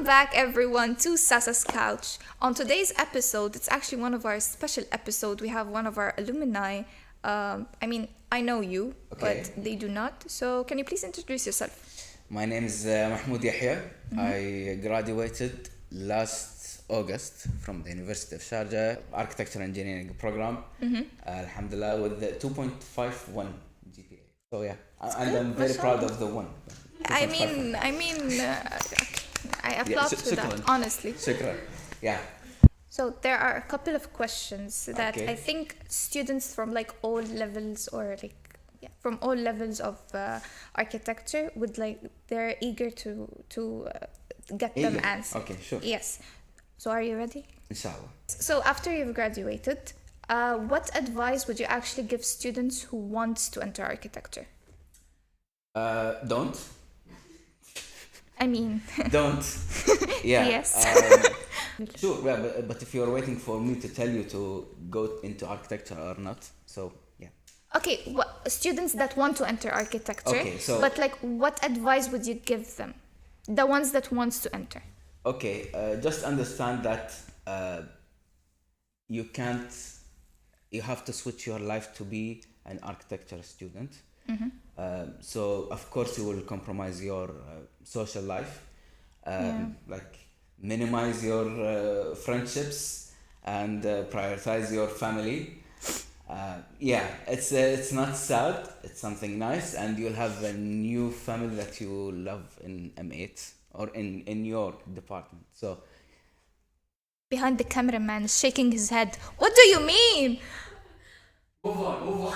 Welcome back, everyone, to SASA's Couch. On today's episode, it's actually one of our special episodes. We have one of our alumni. I know you, Okay. but they do not. So, can you please introduce yourself? My name is Mahmoud Yahya. I graduated last August from the University of Sharjah, Architecture Engineering program. Alhamdulillah, with the 2.51 GPA. So yeah, and I'm very proud of the one. I 2.51. applaud to that, shukran. honestly. Shukran. Yeah. So, there are a couple of questions that Okay. I think students from like all levels from all levels of architecture they're eager to get them Eager. answered. Okay, sure. Yes. So are you ready? Inshallah. So after you've graduated, what advice would you actually give students who want to enter architecture? Don't. Don't. Yeah. Yes. Sure. Yeah, but if you're waiting for me to tell you to go into architecture or not, so yeah. Okay, students that want to enter architecture, Okay, so- but what advice would you give them? The ones that wants to enter. Okay, just understand that you have to switch your life to be an architecture student. So of course you will compromise your social life, like minimize your friendships and prioritize your family. It's not sad, it's something nice, and you'll have a new family that you love in M8 or in your department. So Behind the cameraman is shaking his head. What do you mean? Move on.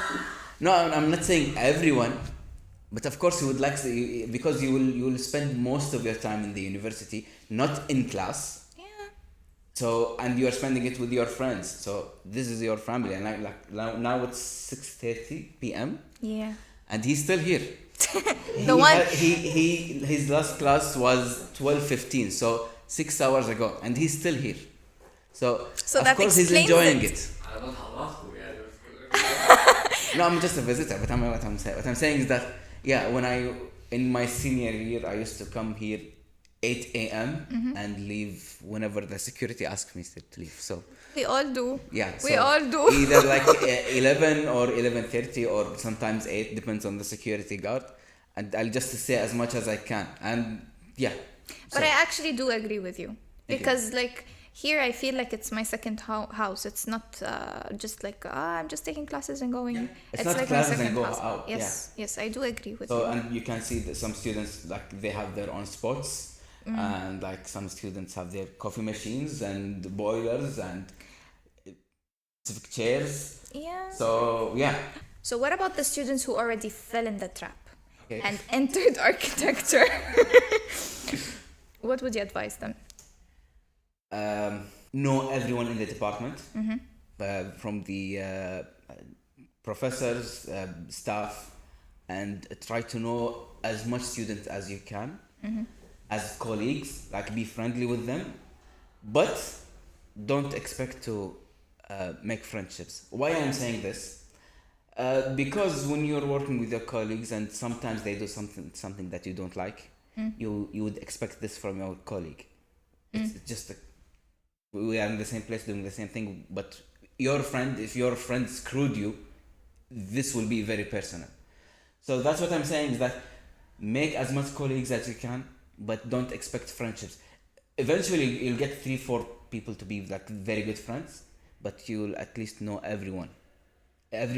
no, I'm not saying everyone, but of course you would like to, because you will spend most of your time in the university, not in class. Yeah. So, and you are spending it with your friends. So this is your family, and now it's 6:30 p.m. Yeah. and he's still here. His last class was 12:15, so 6 hours ago, and he's still here. So of that course he's explains enjoying it. it. أنا بتحرصكم يعني. No, I'm just a visitor, but what I'm saying is that when in my senior year I used to come here 8 a.m. and leave whenever the security asks me to leave. So We all do. yeah, We so all do. either like 11 or 11:30 or sometimes 8, depends on the security guard, and I'll just say as much as I can, and yeah. But So- I actually do agree with you. Thank you. Because here I feel like it's my second house. It's not just I'm just taking classes and going. It's not like classes my second and go house. out, Yes, I do agree with So you. and you can see that some students they have their own spots, and some students have their coffee machines and boilers and specific chairs. Yeah. So yeah. So what about the students who already fell in the trap Okay. and entered architecture? What would you advise them? Know everyone in the department, from the professors, staff, and try to know as much students as you can, as colleagues, like be friendly with them, but don't expect to make friendships. Why I'm saying this? Because when you're working with your colleagues and sometimes they do something that you don't like, you would expect this from your colleague. It's just we are in the same place doing the same thing, but if your friend screwed you, this will be very personal. So that's what I'm saying, is that make as much colleagues as you can, but don't expect friendships. Eventually you'll get 3-4 people to be like very good friends, but you'll at least know everyone, and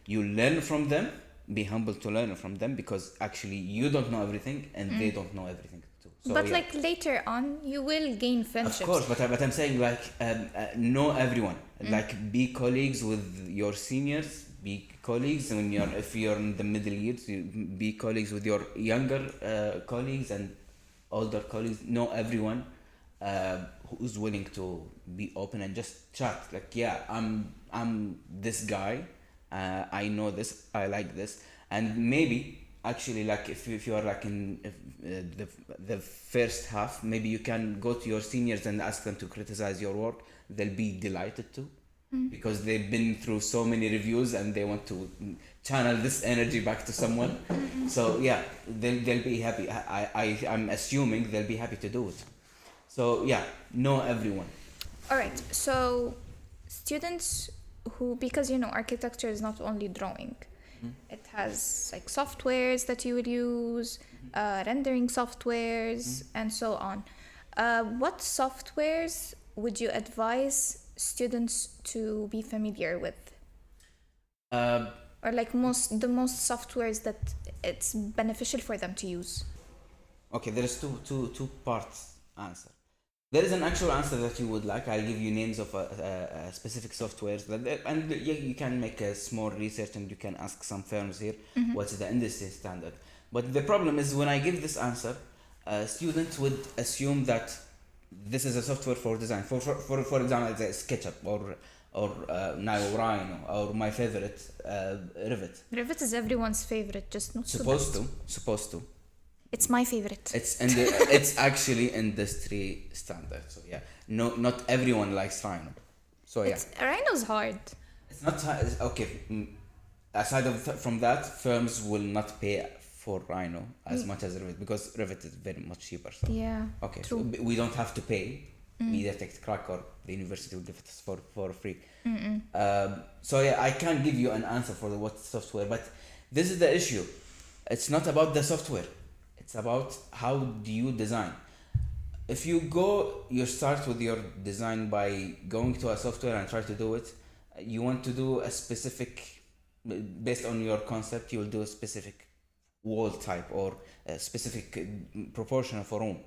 you'll learn from them. Be humble to learn from them, because actually you don't know everything and they don't know everything too. So, But later on, you will gain friendships. of course, but I'm saying know everyone. Like be colleagues with your seniors. Be colleagues if you're in the middle years. You be colleagues with your younger colleagues and older colleagues. Know everyone who's willing to be open and just chat. Like I'm this guy. I know this. I like this, and maybe actually if you are in the first half, maybe you can go to your seniors and ask them to criticize your work. They'll be delighted to. because they've been through so many reviews and they want to channel this energy back to someone. So yeah, they'll be happy. I'm assuming they'll be happy to do it. So yeah, know everyone. All right. So students who, because architecture is not only drawing, it has like softwares that you would use, rendering softwares, and so on. What softwares would you advise students to be familiar with? Or like the most softwares that it's beneficial for them to use? Okay, there is two parts answer. There is an actual answer that you would like. I'll give you names of specific softwares and you can make a small research and you can ask some firms here what's the industry standard. But the problem is when I give this answer, students would assume that this is a software for design. For example, it's SketchUp or now Rhino or my favorite Revit. Revit is everyone's favorite, just not supposed to. It's my favorite. It's actually industry standard. So yeah, no, not everyone likes Rhino. So yeah, Rhino's hard. It's not okay. Aside from that, firms will not pay for Rhino as much as Revit because Revit is very much cheaper. So. Yeah. Okay, true. so we don't have to pay. MediaTek Crack or the university will give it for free. So yeah, I can't give you an answer for what software, but this is the issue. It's not about the software. It's about how do you design. If you start with your design by going to a software and try to do it. You want to do a specific, based on your concept, you will do a specific wall type or a specific proportion of a room.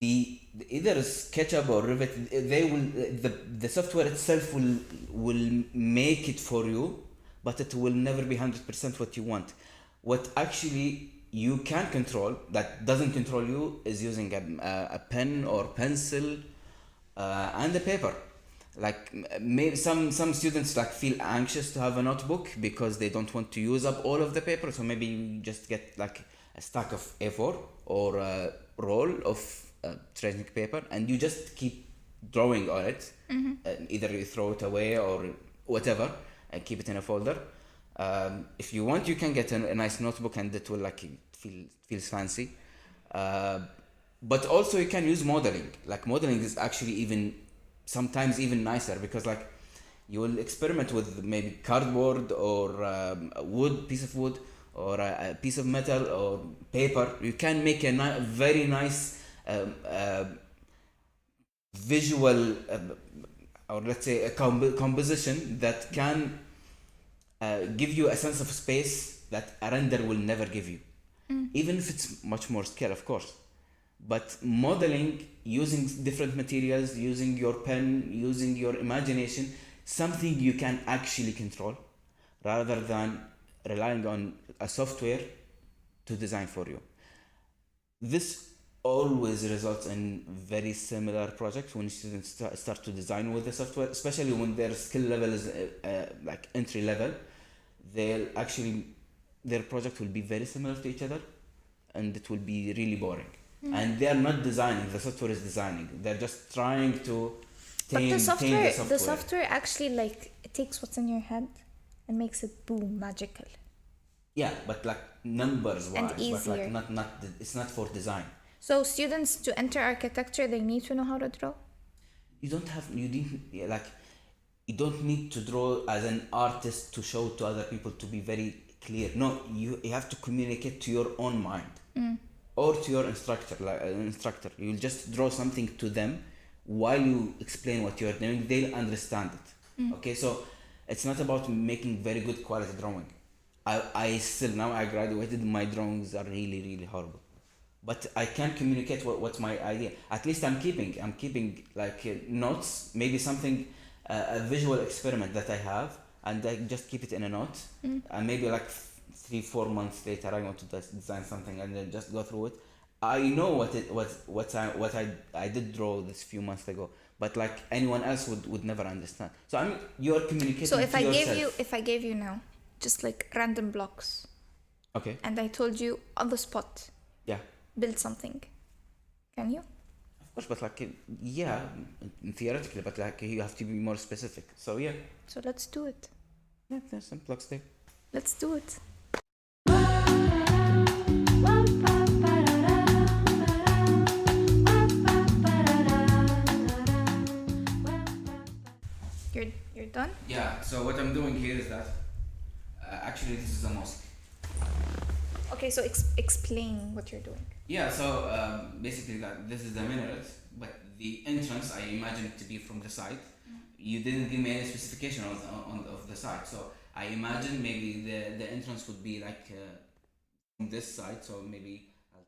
Either SketchUp or Revit, the software itself will make it for you, but it will never be 100% what you want. What actually you can control that doesn't control you is using a pen or pencil and a paper. Like maybe some students like feel anxious to have a notebook because they don't want to use up all of the paper, so maybe you just get like a stack of A4 or a roll of tracing paper and you just keep drawing on it. Either you throw it away or whatever and keep it in a folder. If you want, you can get a nice notebook and it will like feels fancy. But also you can use modeling. Like modeling is actually sometimes even nicer because like you will experiment with maybe cardboard or a piece of wood or a piece of metal or paper. You can make a very nice visual or let's say a composition that can give you a sense of space that a render will never give you, even if it's much more scale, of course. But modeling using different materials, using your pen, using your imagination, something you can actually control rather than relying on a software to design for you. This always results in very similar projects when students start to design with the software, especially when their skill level is like entry level. Their project will be very similar to each other and it will be really boring. And they are not designing, the software is designing. They're just trying to tame the software actually like it takes what's in your head and makes it boom magical. Yeah, but like numbers wise, and easier. But like it's not for design. So students to enter architecture, they need to know how to draw? You don't need to draw as an artist to show to other people to be very clear. No, you have to communicate to your own mind. Or to your instructor, you'll just draw something to them while you explain what you're doing. They'll understand it. Okay, so it's not about making very good quality drawing. I still, now I graduated, my drawings are really, really horrible. But I can communicate what's my idea. At least I'm keeping like notes, maybe something, a visual experiment that I have, and I just keep it in a note. And maybe like 3-4 months later I want to design something and then just go through it. I know what I did draw this few months ago, but like anyone else would never understand. So you're communicating. So if I gave you now just like random blocks, okay, and I told you on the spot, yeah, build something, can you? Of course, but like, yeah, theoretically, but like you have to be more specific. So yeah, So let's do it. yeah, there's some plugs there. Let's do it. You're done? Yeah. So what I'm doing here is that actually this is a mosque. Okay, so explain what you're doing. Yeah. So basically, that this is the minaret, but the entrance I imagine it to be from the side. You didn't give me any specification of the side, so I imagine maybe the entrance would be like from this side. So maybe a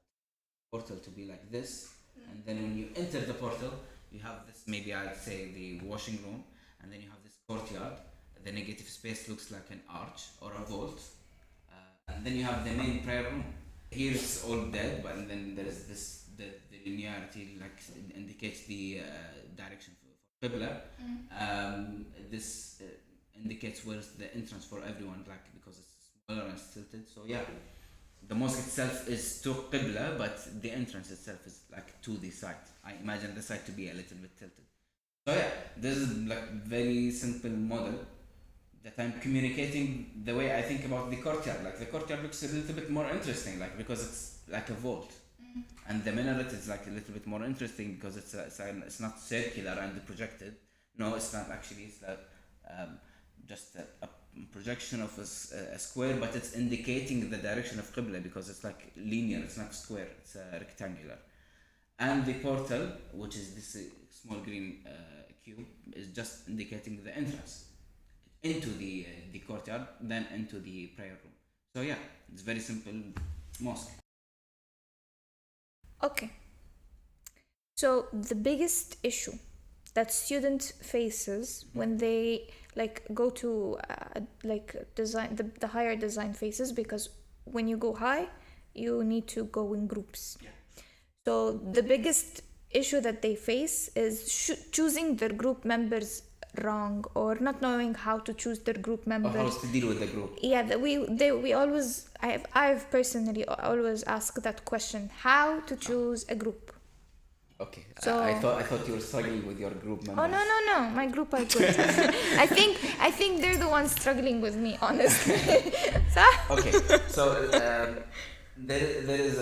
portal to be like this, and then when you enter the portal, you have this. Maybe I'd say the washing room, and then you have this courtyard. The negative space looks like an arch or a vault, and then you have the main prayer room. Here it's all dead, but then there is this the linearity like indicates the direction for Qibla. This indicates where's the entrance for everyone, like because it's smaller and tilted. So yeah, the mosque itself is to Qibla, but the entrance itself is like to the side. I imagine the side to be a little bit tilted. So yeah, this is like very simple model that I'm communicating the way I think about the courtyard. Like the courtyard looks a little bit more interesting, like because it's like a vault, and the minaret is like a little bit more interesting because it's not circular and projected. No, it's not actually. It's like just a projection of a square, but it's indicating the direction of Qibla because it's like linear. It's not square. It's rectangular, and the portal, which is this small green cube, is just indicating the entrance into the courtyard, then into the prayer room. So yeah, it's very simple mosque. Okay. So the biggest issue that student faces when they like go to like design the higher design phases, because when you go high, you need to go in groups. Yeah. So the biggest issue that they face is choosing their group members wrong, or not knowing how to choose their group Or members. how to deal with the group. Yeah, that we always I've personally always asked that question: how to choose a group. Okay. So- I thought you were struggling with your group members. Oh no, my group are good. I think they're the ones struggling with me, honestly. So, Okay, so there is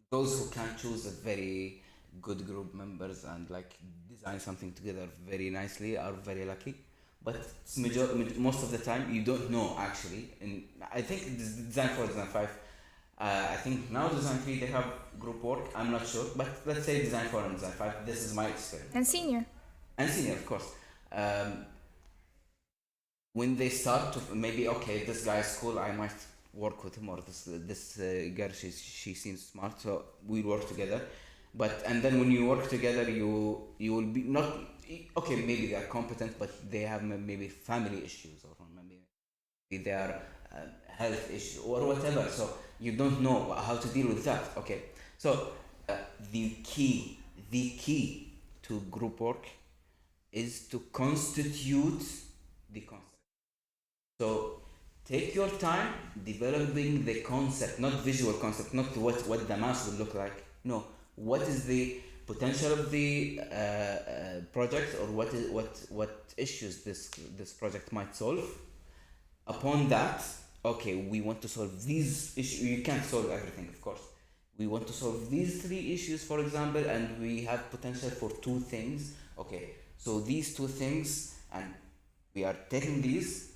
those who can choose a very good group members and like design something together very nicely are very lucky, but it's most of the time you don't know actually. And I think this design 4, design 5, I think now design 3 they have group work. I'm not sure, but let's say design 4 and design 5. This is my experience. and senior. And senior, of course. When they start to maybe, okay, this guy is cool, I might work with him, or this girl, she seems smart, so we'll work together. But and then when you work together, you will be not okay. Maybe they are competent, but they have maybe family issues, or maybe they are health issues or whatever. So you don't know how to deal with that. Okay, so the key to group work is to constitute the concept. So take your time developing the concept, not visual concept, not what the mass will look like. No, what is the potential of the project, or what issues this project might solve. Upon that, okay, we want to solve these issues. You can't solve everything, of course. We want to solve these 3 issues, for example, and we have potential for 2 things. Okay, so these 2 things, and we are taking these,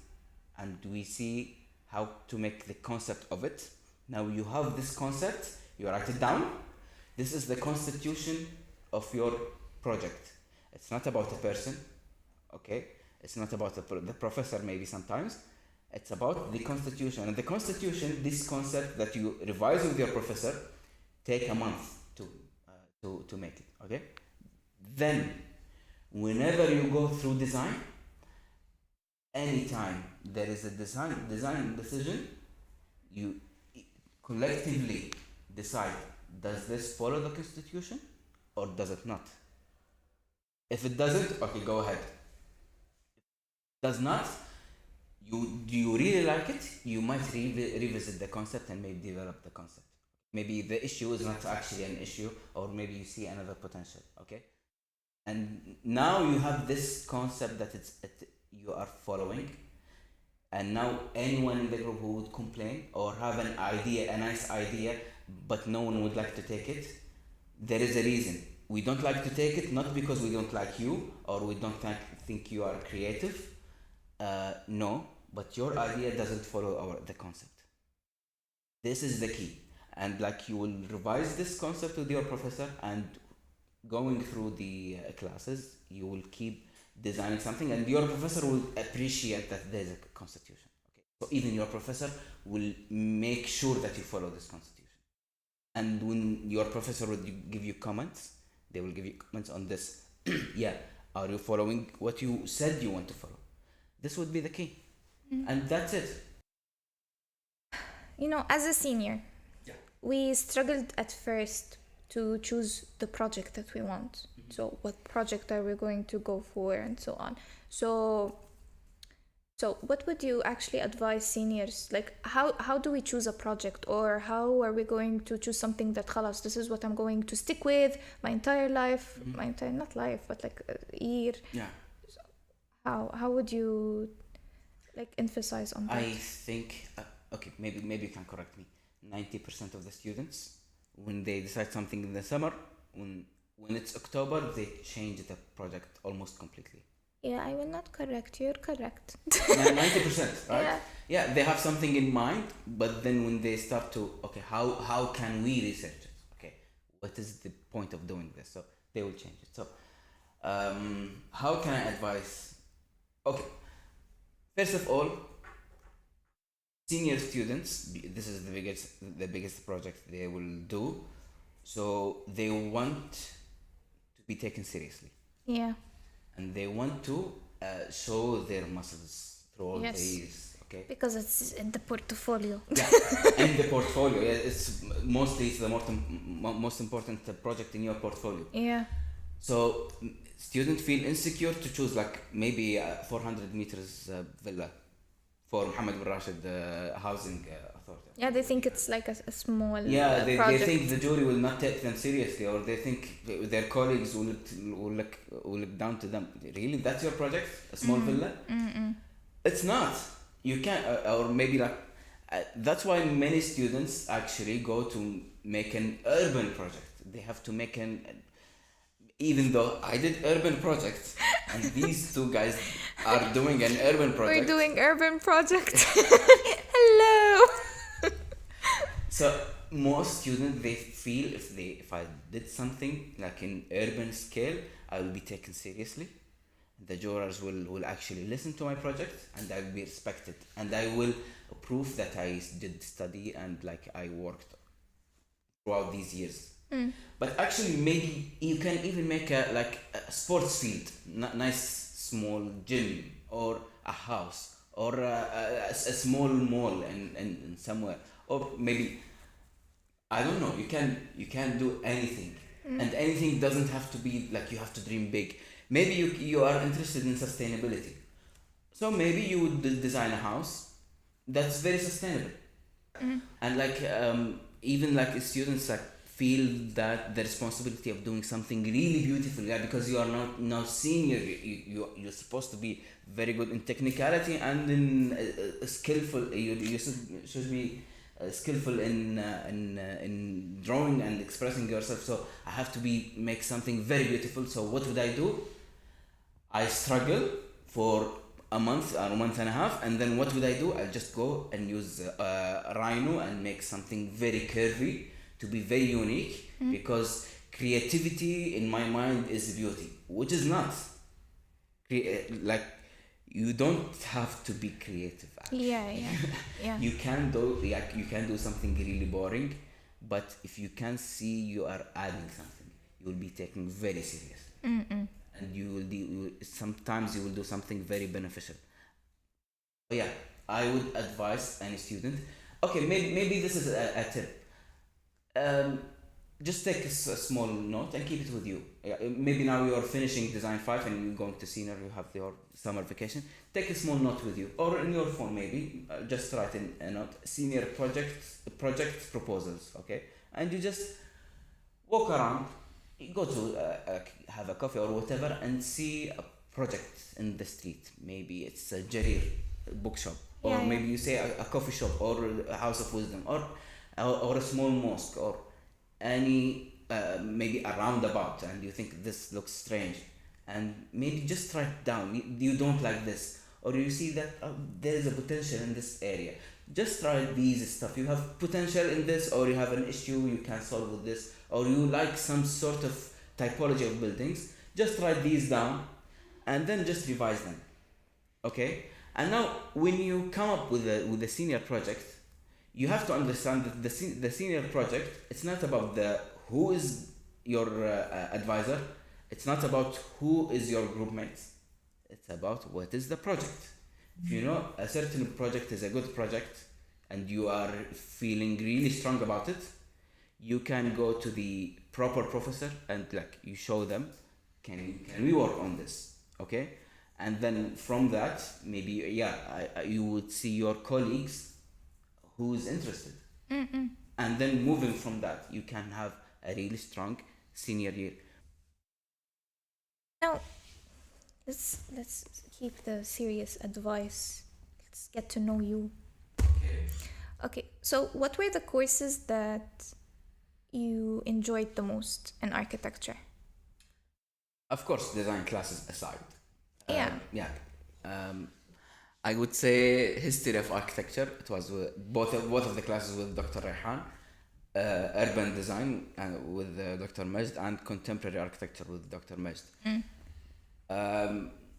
and we see how to make the concept of it. Now you have this concept, you write it down. This is the constitution of your project. It's not about a person, okay? It's not about the professor, maybe sometimes. It's about the constitution. And the constitution, this concept that you revise with your professor, take a month to make it, okay? Then, whenever you go through design, anytime there is a design decision, you collectively decide, does this follow the constitution or does it not? If it doesn't, okay, go ahead. Does not, do you really like it? You might revisit the concept and maybe develop the concept. maybe the issue is not actually an issue, or maybe you see another potential. Okay, and now you have this concept that you are following, and now anyone in the group who would complain or have an idea, a nice idea, but no one would like to take it, there is a reason. We don't like to take it, not because we don't like you or we don't think you are creative. No, but your idea doesn't follow the concept. This is the key. And like you will revise this concept with your professor, and going through the classes, you will keep designing something, and your professor will appreciate that there's a constitution. Okay, so even your professor will make sure that you follow this constitution. And when your professor will give you comments, they will give you comments on this. Yeah, are you following what you said you want to follow? This would be the key. And that's it. You know, as a senior, we struggled at first to choose the project that we want. So what project are we going to go for, and so on. So what would you actually advise seniors? Like, how do we choose a project, or how are we going to choose something that khalas, this is what I'm going to stick with my entire life, my entire, not life, but like a year. Yeah. So how would you like emphasize on that? I think, okay, maybe you can correct me. 90% of the students, when they decide something in the summer, when it's October, they change the project almost completely. Yeah, I will not correct you. You're correct. 90%, right? Yeah. Yeah, they have something in mind, but then when they start to, okay, how can we research it? Okay, what is the point of doing this? So they will change it. So how can I advise? Okay, first of all, senior students, this is the biggest project they will do, so they want to be taken seriously. Yeah. And they want to show their muscles through all Yes. these, okay? Because it's in the portfolio. Yeah, and the portfolio, yeah, it's the most important project in your portfolio. Yeah. So students feel insecure to choose like maybe a 400 meters villa for Mohammed bin Rashid Housing Authority. Yeah, they think it's like a small Yeah, they project. think the jury will not take them seriously, or they think their colleagues will look down to them. Really, that's your project, a small villa? It's not. You can't, or maybe like that's why many students actually go to make an urban project. They have to make even though I did urban projects, and these two guys are doing an urban project. We're doing urban project. Hello. So most students, they feel if I did something like in urban scale, I will be taken seriously. The jurors will actually listen to my project, and I will be respected, and I will prove that I did study and like I worked throughout these years. But actually, maybe you can even make a sports field, nice small gym, or a house, or a small mall in somewhere, or maybe I don't know. You can do anything, and anything doesn't have to be like you have to dream big. Maybe you are interested in sustainability, so maybe you would design a house that's very sustainable, and like even like students like feel that the responsibility of doing something really beautiful, yeah, because you are not now senior, you're supposed to be very good in technicality and in skillful. You should be skillful in drawing and expressing yourself. So I have to make something very beautiful. So what would I do? I struggle for a month or a month and a half, and then what would I do? I'll just go and use Rhino and make something very curvy to be very unique, because creativity in my mind is beauty, which is not. Like, you don't have to be creative. Actually. Yeah. You can do something really boring, but if you can see you are adding something, you will be taken very serious. And sometimes you will do something very beneficial. But yeah, I would advise any student. Okay, maybe this is a tip. Just take a small note and keep it with you. Maybe now you are finishing design 5 and you're going to senior, you have your summer vacation. Take a small note with you, or in your phone maybe. Just write in a note: senior project proposals, okay? and you just walk around, you go to have a coffee or whatever, and see a project in the street. Maybe it's a Jarir bookshop, or Yeah, yeah. maybe you say a coffee shop, or a house of wisdom, or a small mosque, or any maybe a roundabout, and you think this looks strange, and maybe just write it down. You don't like this, or you see that there is a potential in this area. Just write these stuff. You have potential in this, or you have an issue you can solve with this, or you like some sort of typology of buildings. Just write these down, and then just revise them. Okay. And now, when you come up with a senior project, you have to understand that the senior project, it's not about the who is your advisor. It's not about who is your group mates. It's about what is the project. If you know a certain project is a good project and you are feeling really strong about it, you can go to the proper professor and like you show them, can we work on this? Okay. And then from that, maybe you would see your colleagues who's interested. And then moving from that, you can have a really strong senior year. Now, let's keep the serious advice. Let's get to know you. Okay, so what were the courses that you enjoyed the most in architecture? Of course, design classes aside. Yeah. I would say history of architecture. It was both of the classes with Dr. Rayhan, urban design with Dr. Majd, and contemporary architecture with Dr. Majd.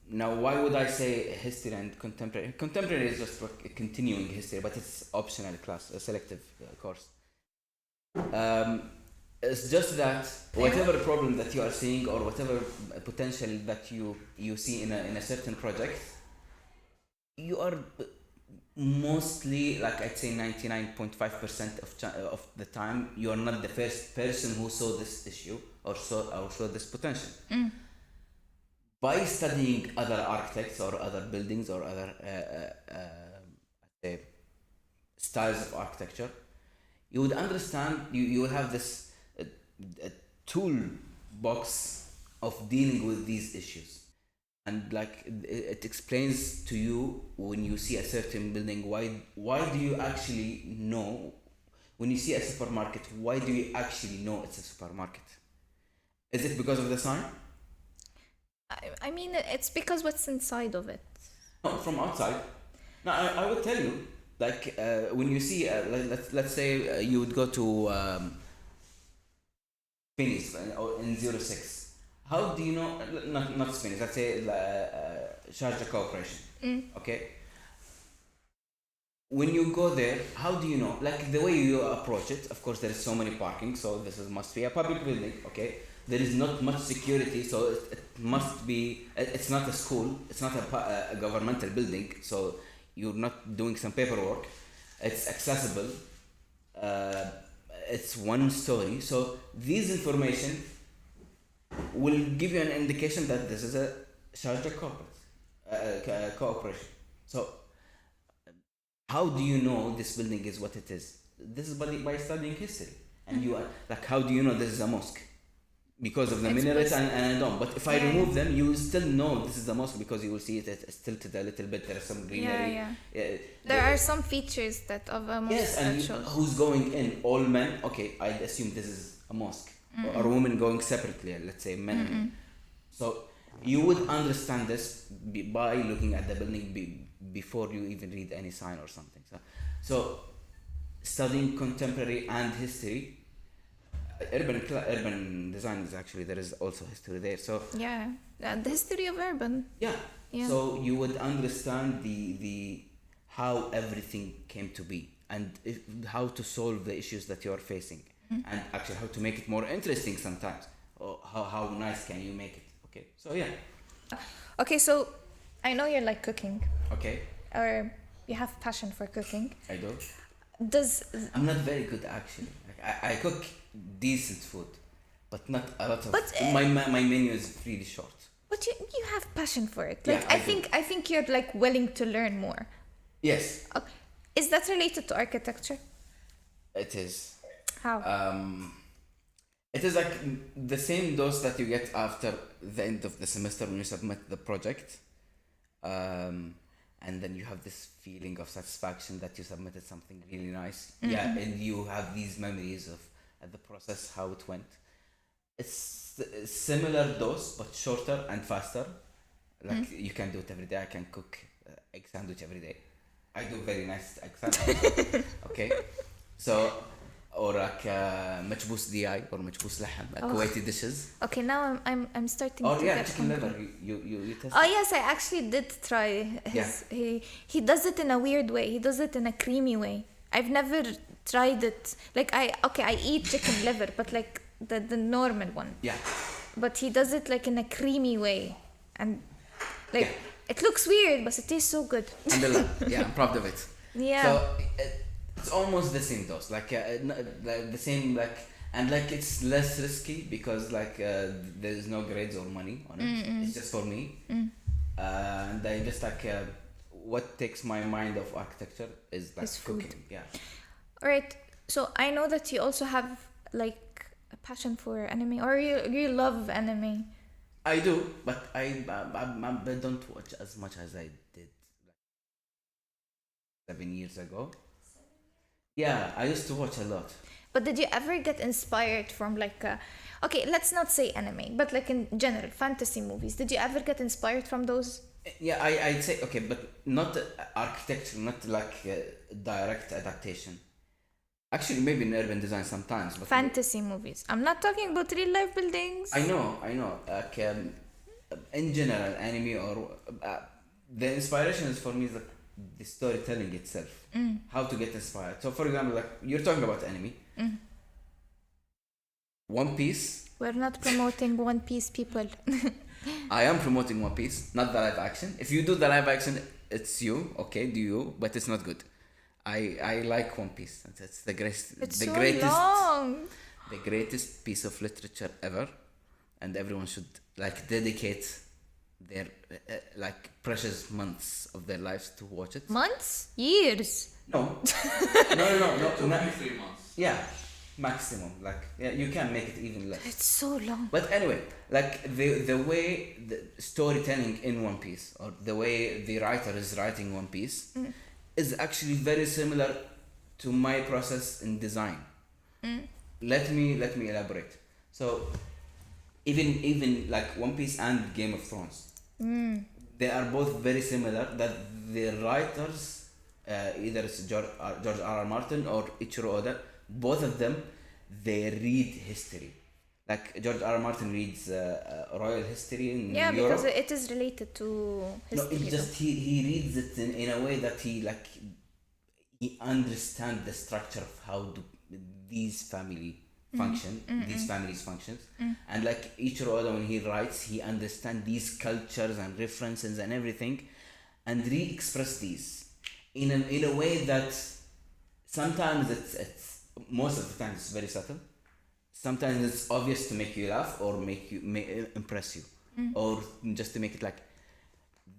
Now, why would I say history and contemporary? Contemporary is just like a continuing history, but it's optional class, a selective course. It's just that whatever problem that you are seeing, or whatever potential that you see in a certain project, you are mostly, like I'd say 99.5% of the time, you are not the first person who saw this issue or saw this potential. By studying other architects or other buildings or other say styles of architecture, you would understand, you would have this a toolbox of dealing with these issues. And like it explains to you, when you see a certain building, why do you actually know, when you see a supermarket, why do you actually know it's a supermarket? Is it because of the sign? I mean, it's because what's inside of it. No, from outside. No, I would tell you, like when you see, let's say you would go to Finis in 06. How do you know, not Finis, let's say Sharjah Corporation, okay? When you go there, how do you know? Like the way you approach it, of course there is so many parking, so must be a public building, okay? There is not much security, so it must be, it's not a school, it's not a governmental building, so you're not doing some paperwork. It's accessible, it's one story, so these information will give you an indication that this is a Sharjah corporation. So how do you know this building is what it is? This is by studying history. And you are like, how do you know this is a mosque? Because of the minarets and dome. But if I remove them, you will still know this is the mosque, because you will see it's tilted a little bit. There is some greenery. There are some features that of a mosque. Yes, and who's going in? All men. Okay, I'd assume this is a mosque. Or women going separately, let's say men. So you would understand this by looking at the building before you even read any sign or something. So studying contemporary and history, urban design is actually, there is also history there. So the history of urban. Yeah. So you would understand the how everything came to be, and how to solve the issues that you are facing. And actually how to make it more interesting sometimes, or how nice can you make it. Okay, so Okay, so I know you like cooking. Okay. Or you have passion for cooking. I do. I'm not very good actually. Like, I cook decent food, but not a lot of. But my menu is really short. But you have passion for it. Like Yeah, I think you're like willing to learn more. Yes. Is that related to architecture? It is. How? It is like the same dose that you get after the end of the semester when you submit the project. And then you have this feeling of satisfaction that you submitted something really nice. Yeah, and you have these memories of the process, how it went. It's a similar dose, but shorter and faster. Like you can do it every day. I can cook egg sandwich every day. I do very nice egg sandwich. Okay, so or like مكبوس دياي or مكبوس لحم, Kuwaiti dishes. Okay, now I'm starting Or to yeah, get chicken hungry. liver. You test. Oh yes, I actually did try his. He does it in a weird way. He does it in a creamy way. I've never tried it. Like I eat chicken liver, but like the normal one. Yeah. But he does it like in a creamy way, and like it looks weird, but it tastes so good. Alhamdulillah. Yeah, I'm proud of it. Yeah. So it's almost the same dose, like the same, like, and like it's less risky because like there's no grades or money on it. It's just for me, and I just like what takes my mind off architecture is like Is food. cooking. Yeah. All right. So I know that you also have like a passion for anime, or you love anime. I do, but I don't watch as much as I did like 7 years ago. Yeah, I used to watch a lot. But did you ever get inspired from like okay, let's not say anime, but like in general fantasy movies? Did you ever get inspired from those? Yeah, I'd say okay, but not architecture, not like direct adaptation. Actually, maybe in urban design sometimes, but Fantasy movies. I'm not talking about real life buildings. I know. Like in general, anime or the inspiration is for me is like the storytelling itself. How to get inspired. So, for example, like you're talking about anime. One Piece. We're not promoting One Piece, people. I am promoting One Piece, not the live action. If you do the live action, it's you, okay, do you, but it's not good. I like One Piece. It's the greatest, It's the so greatest, long. the greatest piece of literature ever, and everyone should like dedicate their like precious months of their lives to watch it. Months? Years? No, Two, no. 3 months. Yeah, maximum. Like yeah, you can make it even less. It's so long. But anyway, like the way the storytelling in One Piece or the way the writer is writing One Piece is actually very similar to my process in design. Let me elaborate. So even like One Piece and Game of Thrones, they are both very similar. That the writers, either it's George R. Martin or Ichiro Oda, both of them, they read history. Like George R. Martin reads royal history in Yeah, Europe. because it is related to history. No, it just he reads it in a way that he understands the structure of how these family function, these families functions, and like each Oda when he writes, he understands these cultures and references and everything, and re-express these in a way that sometimes it's most of the time it's very subtle. Sometimes it's obvious to make you laugh or impress you, or just to make it like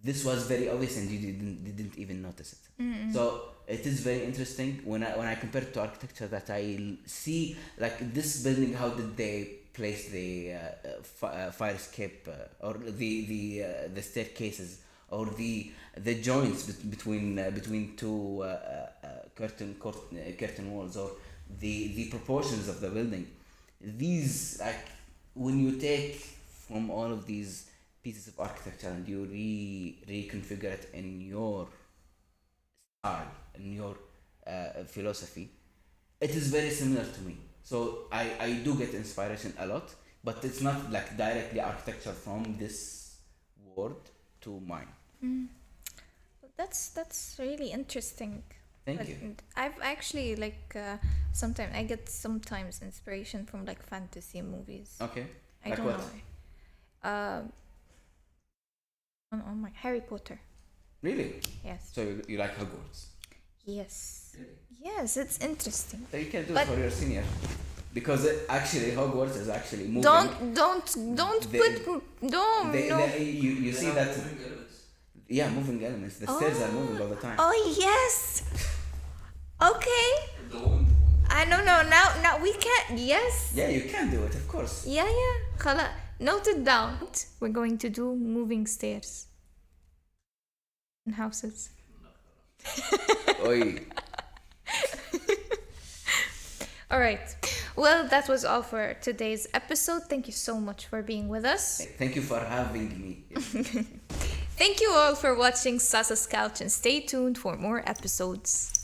this was very obvious and you didn't even notice it. So it is very interesting when I compare it to architecture that I see like this building. How did they place the fire escape or the staircases or the joints between two curtain walls, or the proportions of the building. These, like, when you take from all of these pieces of architecture and you reconfigure it in your style, in your philosophy, it is very similar to me. So I do get inspiration a lot, but it's not like directly architecture from this world to mine. That's really interesting. Thank you. I've actually like sometimes I get inspiration from like fantasy movies. Okay. I Like don't what? know why. On my Harry Potter. Really? Yes. So you like Hogwarts? Yes. Really? Yes, it's interesting. So you can do But- it for your senior, because actually Hogwarts is actually moving. Don't They- put no. You see that? Moving elements. Yeah, moving elements. The stairs are moving all the time. Oh yes. Okay. The one. I don't know. Now we can't. Yes. Yeah, you can do it, of course. Yeah. خلاص. Note it down. We're going to do moving stairs in houses. Oi. All right. Well, that was all for today's episode. Thank you so much for being with us. Thank you for having me. Thank you all for watching SASA's Couch and stay tuned for more episodes.